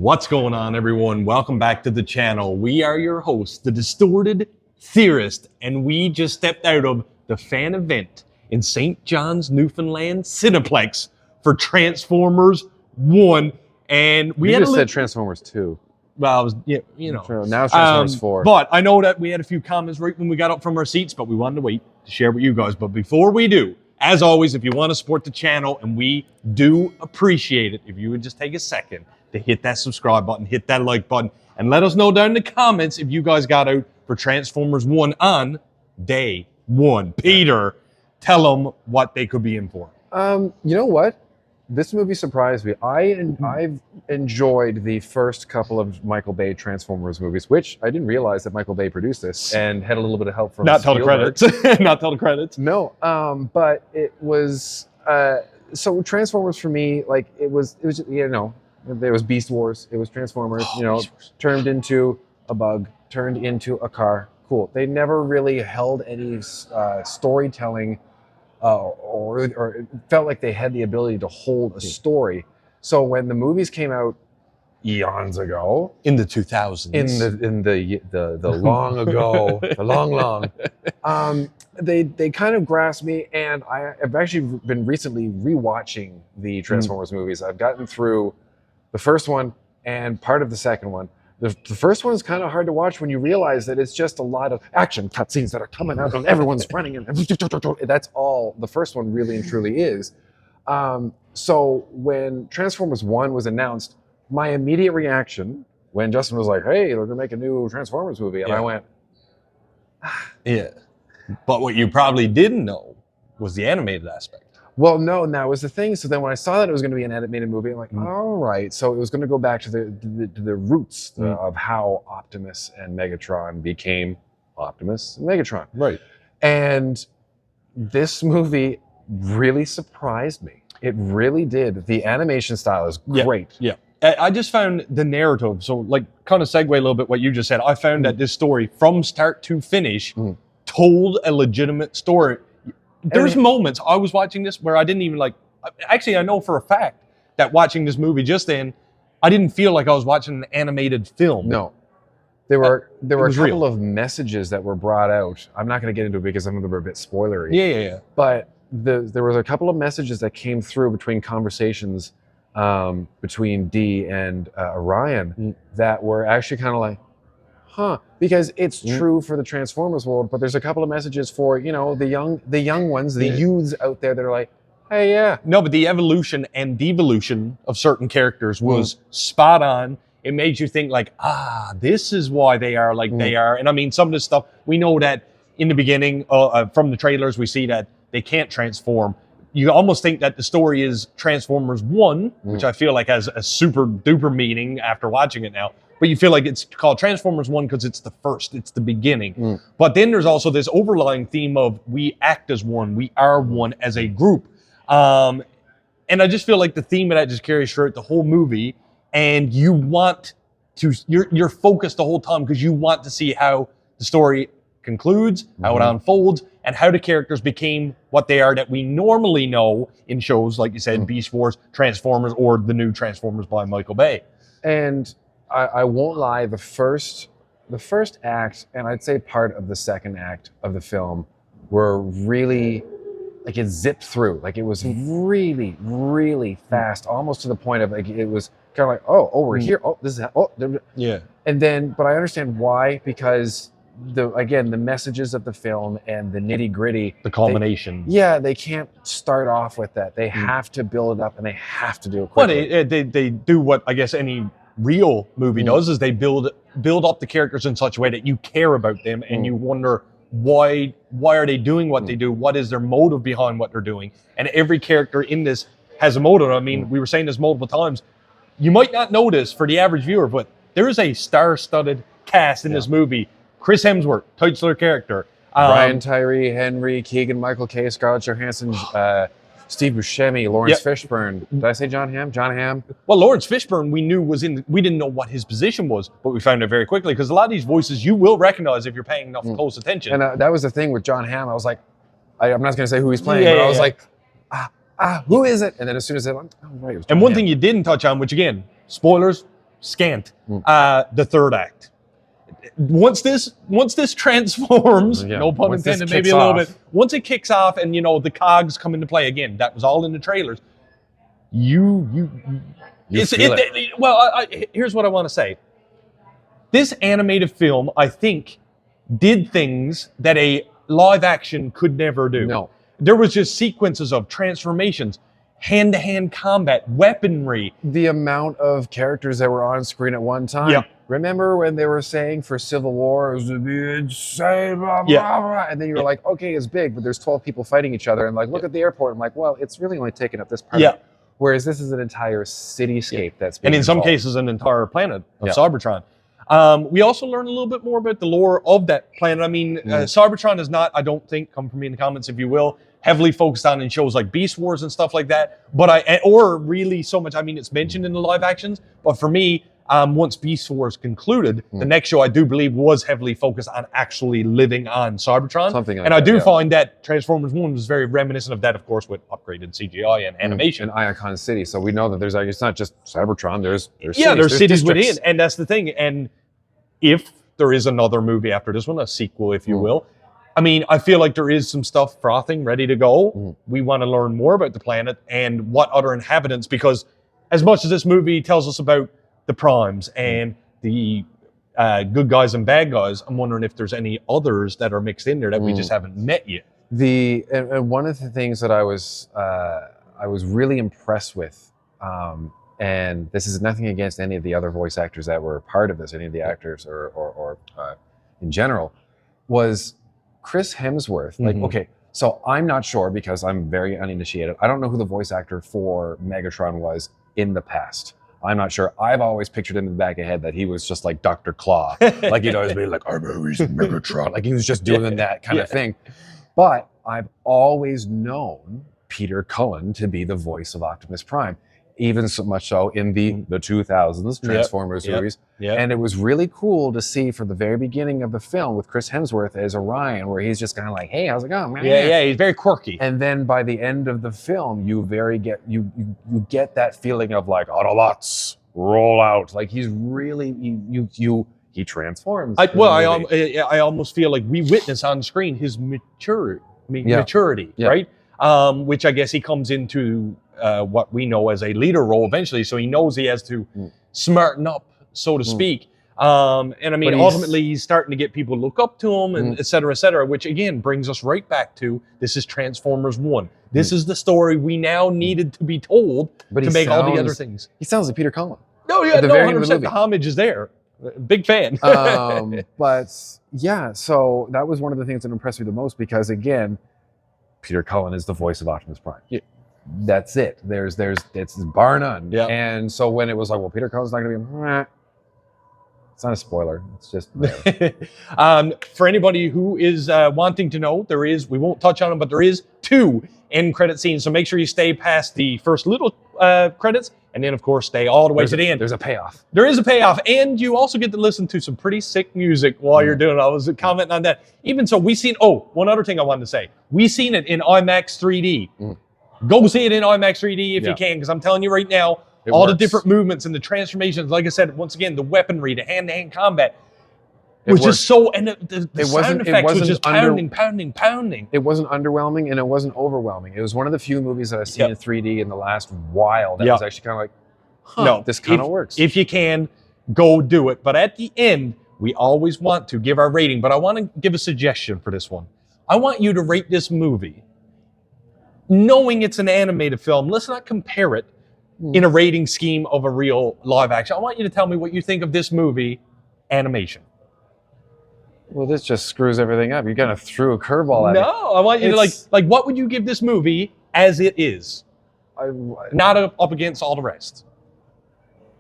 What's going on, everyone? Welcome back to the channel. We are your hosts, the Distorted Theorist, and we just stepped out of the fan event in St. John's, Newfoundland Cineplex for Transformers 1. And we just said Transformers 2. Well, I was, now it's Transformers 4. But I know that we had a few comments right when we got up from our seats, but we wanted to wait to share with you guys. But before we do, as always, if you want to support the channel, and we do appreciate it, if you would just take a second to hit that subscribe button, hit that like button, and let us know down in the comments if you guys got out for Transformers 1 on day one. Peter, tell them what they could be in for. You know what? This movie surprised me. I've enjoyed the first couple of Michael Bay Transformers movies, which I didn't realize that Michael Bay produced this and had a little bit of help from Not tell the Spielberg. credits. Not tell the credits. No, but it was so Transformers for me, like it was there was Beast Wars, it was Transformers, turned into a bug, turned into a car. Cool. They never really held any storytelling. Or it felt like they had the ability to hold a story. So when the movies came out eons ago, in the 2000s, in the long ago, the long, they kind of grasped me, and I've actually been recently rewatching the Transformers movies. I've gotten through the first one and part of the second one. The first one is kind of hard to watch when you realize that it's just a lot of action cutscenes that are coming out and everyone's running. And that's all the first one really and truly is. So when Transformers 1 was announced, my immediate reaction when Justin was like, hey, they're going to make a new Transformers movie. And I went, yeah. But what you probably didn't know was the animated aspect. Well, no, and that was the thing. So then when I saw that it was going to be an animated movie, I'm like, all right. So it was going to go back to the roots of how Optimus and Megatron became Optimus and Megatron. Right. And this movie really surprised me. It really did. The animation style is great. Yeah. I just found the narrative, so like kind of segue a little bit what you just said. I found that this story from start to finish told a legitimate story. There's moments I was watching this where I didn't even actually I know for a fact that watching this movie just then, I didn't feel like I was watching an animated film. No. There were a couple of messages that were brought out. I'm not going to get into it because some of them are a bit spoilery. Yeah. But there was a couple of messages that came through between conversations between Dee and Orion that were actually kind of like, because it's true for the Transformers world, but there's a couple of messages for, the young ones, the youths out there that are like, hey, yeah. No, but the evolution and devolution of certain characters was spot on. It made you think like, this is why they are like they are. And I mean, some of this stuff, we know that in the beginning from the trailers, we see that they can't transform. You almost think that the story is Transformers 1, which I feel like has a super duper meaning after watching it now. But you feel like it's called Transformers 1 because it's the first, it's the beginning. But then there's also this overlying theme of we act as one, we are one as a group. And I just feel like the theme of that just carries throughout the whole movie. And you want to, you're focused the whole time because you want to see how the story concludes, how it unfolds, and how the characters became what they are that we normally know in shows, like you said, Beast Wars, Transformers, or the new Transformers by Michael Bay. And I won't lie, the first act, and I'd say part of the second act of the film, were really, like it zipped through. Like it was really, really fast, almost to the point of like, it was kind of like, we're here. Oh, this is, yeah. And then, but I understand why, because the messages of the film and the nitty gritty. The culmination. They can't start off with that. They have to build it up and they have to do it quickly. Well, they do what I guess any real movie does is they build up the characters in such a way that you care about them and you wonder why are they doing what they do? What is their motive behind what they're doing? And every character in this has a motive. I mean, we were saying this multiple times. You might not notice for the average viewer, but there is a star-studded cast in this movie. Chris Hemsworth, titular character. Tyree Henry, Keegan-Michael Key, Scarlett Johansson, Steve Buscemi, Laurence Fishburne. Did I say John Hamm? John Hamm. Well, Laurence Fishburne, we knew we didn't know what his position was, but we found it very quickly because a lot of these voices you will recognize if you're paying enough close attention. And that was the thing with John Hamm. I was like, I'm not going to say who he's playing, but I was like, who is it? And then as soon as I went, oh, right. And one thing you didn't touch on, which again, spoilers, scant. The third act. Once this transforms, no pun intended, maybe a little bit. Once it kicks off, and the cogs come into play again, that was all in the trailers. You feel it. Well, here's what I want to say. This animated film, I think, did things that a live action could never do. No. There was just sequences of transformations, hand-to-hand combat, weaponry. The amount of characters that were on screen at one time. Yeah. Remember when they were saying for Civil War, it was to be insane, blah, blah, blah, and then you were like, okay, it's big, but there's 12 people fighting each other, and like, look at the airport. I'm like, well, it's really only taking up this part. Yeah. Whereas this is an entire cityscape that's being and in some involved. cases, an entire planet of Cybertron. We also learned a little bit more about the lore of that planet. I mean, Cybertron is not, I don't think, come from me in the comments if you will, heavily focused on in shows like Beast Wars and stuff like that. But or really so much, I mean, it's mentioned in the live actions. But for me, once Beast Wars concluded, the next show I do believe was heavily focused on actually living on Cybertron. Something like and I that, do find that Transformers 1 was very reminiscent of that, of course, with upgraded CGI and animation. And Iacon City. So we know that there's it's not just Cybertron, there's cities within. And that's the thing. And if there is another movie after this one, a sequel, if you will, I mean, I feel like there is some stuff frothing, ready to go. We want to learn more about the planet and what other inhabitants, because as much as this movie tells us about the primes and the good guys and bad guys, I'm wondering if there's any others that are mixed in there that we just haven't met yet. And one of the things that I was really impressed with, and this is nothing against any of the other voice actors that were part of this, any of the actors or in general, was Chris Hemsworth. Like, okay, so I'm not sure because I'm very uninitiated. I don't know who the voice actor for Megatron was in the past. I'm not sure. I've always pictured him in the back of the head that he was just like Dr. Claw. Like he'd always be like, I'm always Megatron. Like he was just doing that kind of thing. But I've always known Peter Cullen to be the voice of Optimus Prime. Even so much so in the 2000s Transformers movies. And it was really cool to see from the very beginning of the film with Chris Hemsworth as Orion, where he's just kind of like, hey, how's it going, man? Yeah, he's very quirky. And then by the end of the film, you get that feeling of like, Autobots, roll out. Like he's really, he transforms. I almost feel like we witness on screen his maturity, right? Which I guess he comes into what we know as a leader role eventually. So he knows he has to smarten up, so to speak. And I mean, ultimately, he's starting to get people to look up to him, and et cetera, which again brings us right back to this is Transformers 1. This is the story we now needed to be told to make all the other things. He sounds like Peter Cullen. No, 100%. The homage is there. Big fan. But yeah, so that was one of the things that impressed me the most because again, Peter Cullen is the voice of Optimus Prime. Yeah. That's it. It's bar none. Yeah. And so when it was like, well, Peter Cullen's not going to be, it's not a spoiler. It's just for anybody who is wanting to know, we won't touch on them, but there is 2 end credit scenes. So make sure you stay past the first little credits, and then of course stay all the way to the end. There's a payoff. There is a payoff, and you also get to listen to some pretty sick music while you're doing it. I was commenting on that. Even so, one other thing I wanted to say. We seen it in IMAX 3D. Go see it in IMAX 3D if you can, because I'm telling you right now, all the different movements and the transformations, like I said, once again, the weaponry, the hand-to-hand combat, was just so, and the sound effects was just pounding. It wasn't underwhelming and it wasn't overwhelming. It was one of the few movies that I've seen in 3D in the last while that was actually kind of like, this kind of works. If you can, go do it. But at the end, we always want to give our rating, but I want to give a suggestion for this one. I want you to rate this movie knowing it's an animated film. Let's not compare it in a rating scheme of a real live action. I want you to tell me what you think of this movie animation. Well, this just screws everything up. You kind of threw a curveball at me. No, I want you to like what would you give this movie as it is? Not up against all the rest.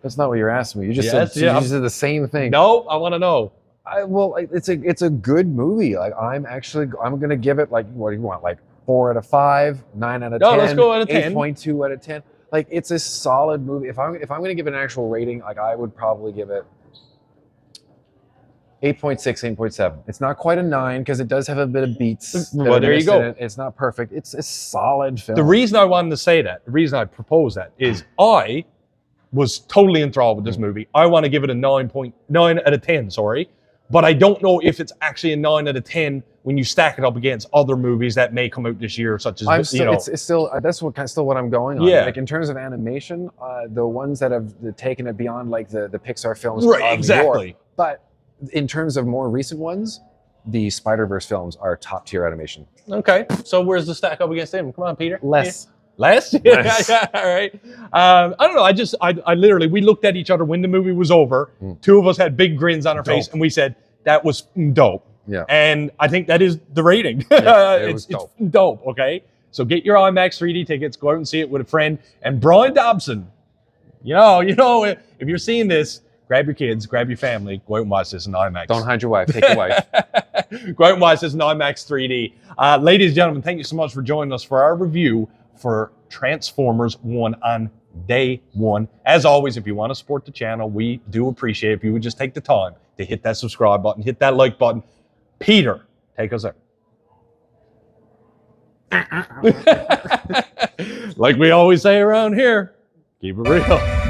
That's not what you're asking me. You just said the same thing. No, I want to know. It's a good movie. Like I'm going to give it like, what do you want? Like 4 out of 5, 9 out of 10. No, let's go out of 10. 8.2 out of 10. Like it's a solid movie. If I'm going to give it an actual rating, like I would probably give it 8.6, 8.7. It's not quite a 9 because it does have a bit of beats. Well, there you go. It's not perfect. It's a solid film. The reason I wanted to say that, the reason I proposed that is I was totally enthralled with this movie. I want to give it a 9.9 out of 10, sorry. But I don't know if it's actually a 9 out of 10 when you stack it up against other movies that may come out this year, such as, it's still that's still what I'm going on. Yeah. Like in terms of animation, the ones that have taken it beyond like the Pixar films, Right, exactly. But in terms of more recent ones, the Spider-Verse films are top tier animation. Okay, so where's the stack up against them? Come on, Peter. Less. Less? Less. Yeah, all right. I don't know. I literally, we looked at each other when the movie was over. Two of us had big grins on our face, and we said, that was dope. Yeah. And I think that is the rating. Yeah, it's dope. It's dope, okay? So get your IMAX 3D tickets, go out and see it with a friend. And Brian Dobson, you know, if you're seeing this, grab your kids, grab your family, go out and watch this in IMAX. Don't hide your wife, take your wife. Go out and watch this in IMAX 3D. Ladies and gentlemen, thank you so much for joining us for our review for Transformers 1 on day one. As always, if you want to support the channel, we do appreciate it if you would just take the time to hit that subscribe button, hit that like button. Peter, take us out. Like we always say around here, keep it real.